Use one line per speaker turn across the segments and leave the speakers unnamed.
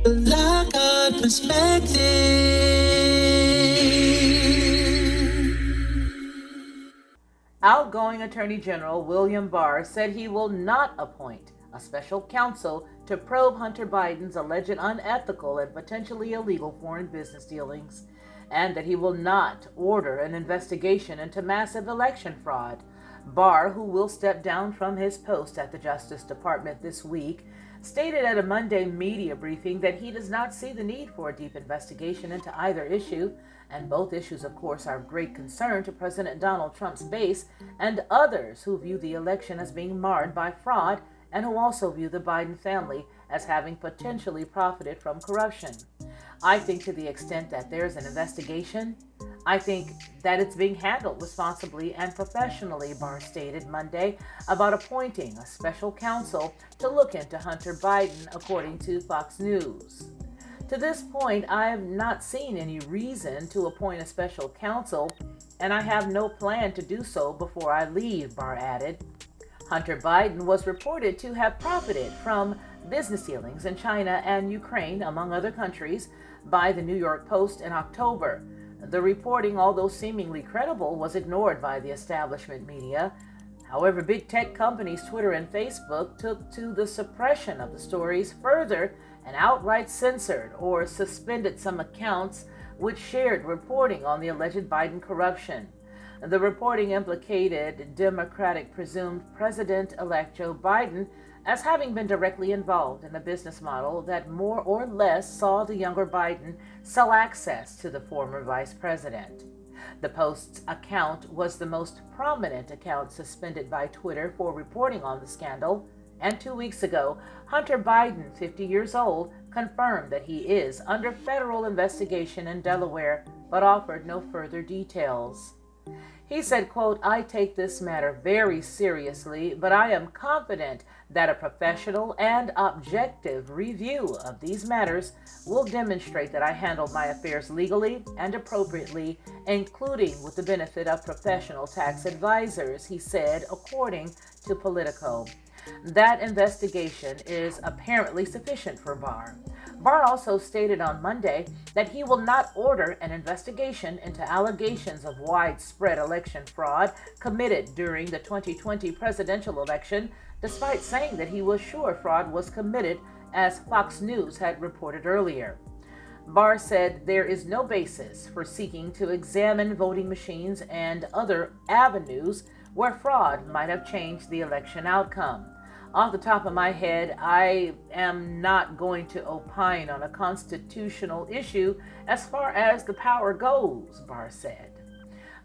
Lockout perspective.
Outgoing Attorney General William Barr said he will not appoint a special counsel to probe Hunter Biden's alleged unethical and potentially illegal foreign business dealings, and that he will not order an investigation into massive election fraud. Barr, who will step down from his post at the Justice Department this week, stated at a Monday media briefing that he does not see the need for a deep investigation into either issue, and both issues, of course, are of great concern to President Donald Trump's base and others who view the election as being marred by fraud and who also view the Biden family as having potentially profited from corruption. I think to the extent that there's an investigation, I think that it's being handled responsibly and professionally, Barr stated Monday about appointing a special counsel to look into Hunter Biden, according to Fox News. To this point, I have not seen any reason to appoint a special counsel, and I have no plan to do so before I leave, Barr added. Hunter Biden was reported to have profited from business dealings in China and Ukraine, among other countries, by the New York Post in October. The reporting, although seemingly credible, was ignored by the establishment media. However, big tech companies Twitter and Facebook took to the suppression of the stories further and outright censored or suspended some accounts which shared reporting on the alleged Biden corruption. The reporting implicated Democratic presumed President-elect Joe Biden as having been directly involved in a business model that more or less saw the younger Biden sell access to the former vice president. The Post's account was the most prominent account suspended by Twitter for reporting on the scandal, and 2 weeks ago, Hunter Biden, 50 years old, confirmed that he is under federal investigation in Delaware, but offered no further details. He said, quote, "I take this matter very seriously, but I am confident that a professional and objective review of these matters will demonstrate that I handled my affairs legally and appropriately, including with the benefit of professional tax advisors," he said, according to Politico. That investigation is apparently sufficient for Barr. Barr also stated on Monday that he will not order an investigation into allegations of widespread election fraud committed during the 2020 presidential election, despite saying that he was sure fraud was committed, as Fox News had reported earlier. Barr said there is no basis for seeking to examine voting machines and other avenues where fraud might have changed the election outcome. Off the top of my head, I am not going to opine on a constitutional issue as far as the power goes, Barr said.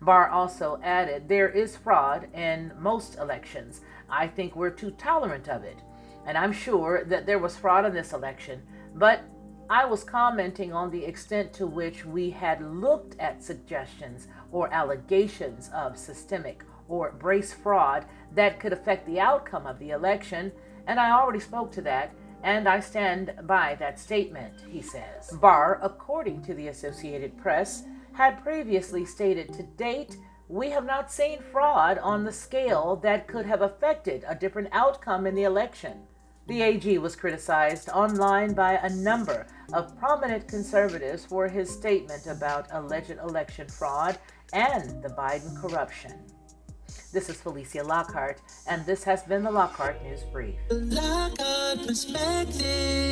Barr also added, "There is fraud in most elections. I think we're too tolerant of it. And I'm sure that there was fraud in this election, but I was commenting on the extent to which we had looked at suggestions or allegations of systemic or brace fraud that could affect the outcome of the election, and I already spoke to that, and I stand by that statement," he says. Barr, according to the Associated Press, had previously stated, "To date, we have not seen fraud on the scale that could have affected a different outcome in the election." The AG was criticized online by a number of prominent conservatives for his statement about alleged election fraud and the Biden corruption. This is Felicia Lockhart, and this has been the Lockhart News Brief. Lockhart Perspective.